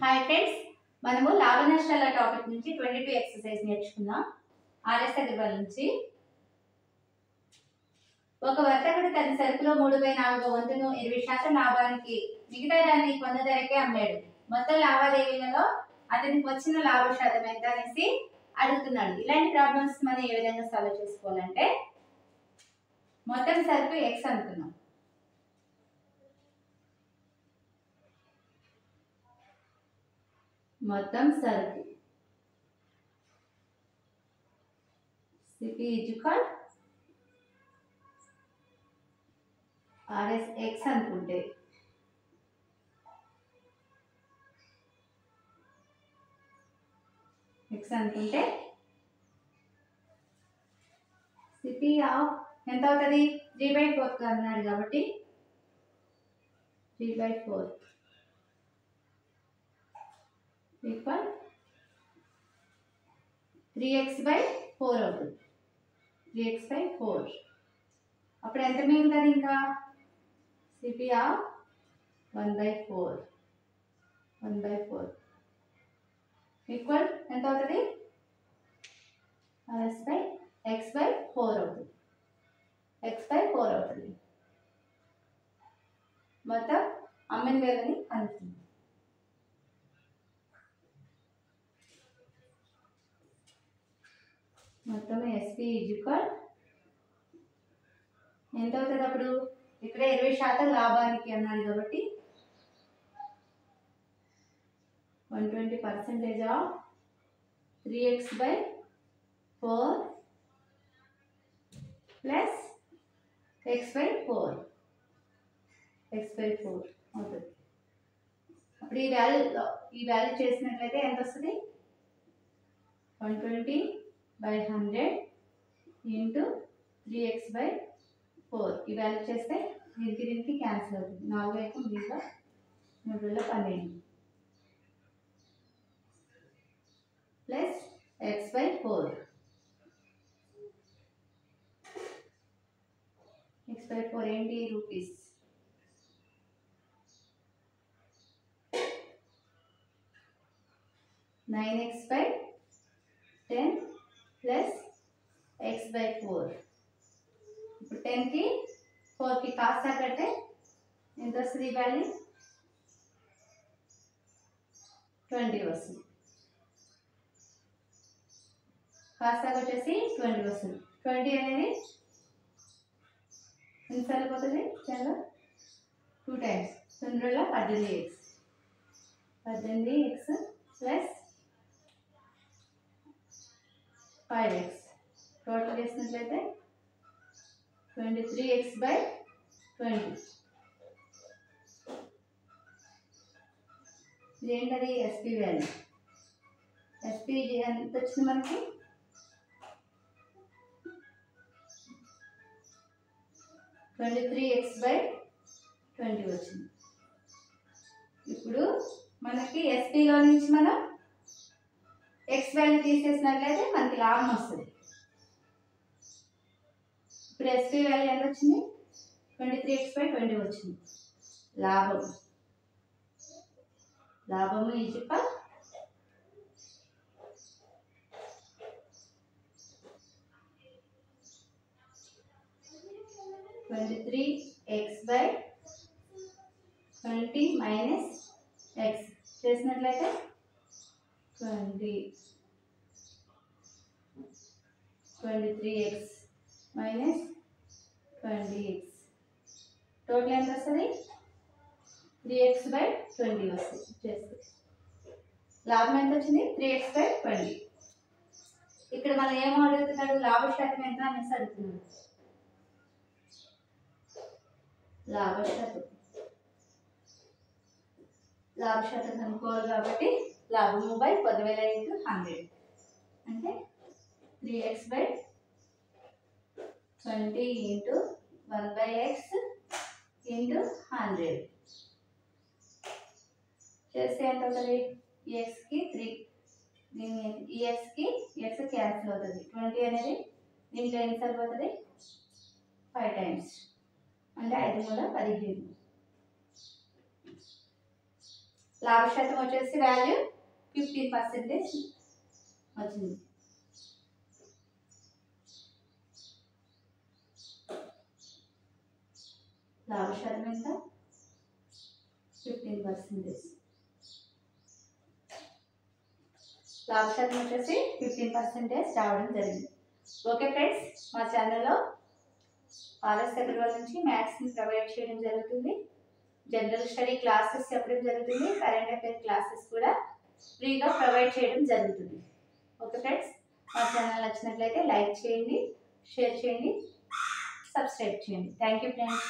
Hi friends, మనము లాభ నష్టాల టాపిక్ నుంచి 22 ఎక్సర్సైజ్ నేర్చుకుందాం. ఆర్ఎస్ అగర్వాల్ నుంచి. ఒక వర్తకుడు తన సరుకులో 3/4 వంతును 20% లాభానికి మిగతా దాన్ని కొన్న ధరకే అమ్మాడు. మొత్తం లావాదేవీలలో అతనికి వచ్చిన లాభ శాతం ఎంత అనేసి అడుగుతున్నాడు. ఇలాంటి ప్రాబ్లమ్స్ మనం ఏ విధంగా సాల్వ్ చేసుకోవాలంటే, మొత్తం సరుకు ఎక్స్ అనుకున్నాం. మొత్తం సరుకు సిపి ఈజ్వల్ ఆర్ఎస్ ఎక్స్ అనుకుంటే సిపి ఆఫ్ ఎంత అవుతుంది? 3/4 అన్నాడు కాబట్టి 3/4 ఈక్వల్ 3x/4 అవుతుంది. 3x/4 అప్పుడు ఎంత మిగులుతుంది? ఇంకా సిపి ఆఫ్ 1/4 ఈక్వల్ ఎంత అవుతుంది? x/4 అవుతుంది. x/4 అవుతుంది. మొత్తం అమ్మిన వేలని కనుక్కుంది. మొత్తం ఎస్పి ఈజ్వల్ ఎంత అవుతుంది? అప్పుడు ఇక్కడ 20% లాభానికి అన్నాడు కాబట్టి 120% ఆఫ్ 3x/4 ప్లస్ x/4 అవుతుంది. అప్పుడు ఈ వాల్యూ చేసినట్లయితే ఎంత వస్తుంది? 120/100 ఇంటూ 3x/4 ఈ వాల్యూ చేస్తే దీనికి క్యాన్సిల్ అవుతుంది. 4×3=12 ప్లస్ x/4 ఏంటి? రూపీస్. 9x/10 plus x/4. ఇప్పుడు 10కి 4కి కాస్త కడితే ఎంత వస్తుంది? వాల్యూ 20 వస్తుంది. కాస్త వచ్చేసి 20 వస్తుంది. 20 అనేది ఎన్నిసార్లు పోతుంది? 2 times. 18x plus 5x total చేసినట్లయితే 23x/20. ఇదేంటది? SP value. ఎస్పి ఎంత వచ్చింది మనకి? 23x/20 వచ్చింది. ఇప్పుడు మనకి ఎస్పీలో నుంచి మనం ఎక్స్ వాల్యూ తీసేసినట్లయితే మనకి లాభం వస్తుంది. ఇప్పుడు ఎస్పీ వాల్యూ ఎంత వచ్చింది? 23x/20 వచ్చింది. లాభము ఈజ్వల్ 23x/20 మైనస్ ఎక్స్ చేసినట్లయితే 23x మైనస్ 20x టోటల్ ఎంత వస్తుంది? 3x/20 వస్తుంది. చేస్తే లాభం ఎంత వచ్చింది? 3x/20. ఇక్కడ మనం ఏమో అడుగుతున్నాడు? లాభ శాతం ఎంత అనేసి అడుగుతున్నాడు. లాభ శాతం కనుక్కోవాలి కాబట్టి లాభము బై 10,000 ఇంటూ 100 అంటే 3x/20 ఇంటూ 1/x ఇంటూ 100 చేస్తే ఎంత అవుతుంది? ఈ ఎక్స్కి 3, ఈ ఎక్స్కి ఎక్స్ క్యాన్సిల్ అవుతుంది. 20 అనేది దీంట్లో ఎన్నిసార్లు పోతుంది? 5 టైమ్స్ అంటే 5×15 లాభ శాతం వచ్చేసి వాల్యూ 15% వచ్చింది. లాభ శాతం ఎంత? 15%. లాభ శాతం వచ్చేసి 15% రావడం జరిగింది. ఓకే ఫ్రెండ్స్, మా ఛానల్లో ఆర్ఎస్ అగర్వాల్ నుంచి మ్యాథ్స్ని ప్రొవైడ్ చేయడం జరుగుతుంది. జనరల్ స్టడీ క్లాసెస్ చెప్పడం జరుగుతుంది. కరెంట్ అఫైర్ క్లాసెస్ కూడా ఫ్రీగా ప్రొవైడ్ చేయడం జరుగుతుంది. ఓకే ఫ్రెండ్స్, మా ఛానల్ నచ్చినట్లయితే లైక్ చేయండి, షేర్ చేయండి, సబ్స్క్రైబ్ చేయండి. Thank you friends.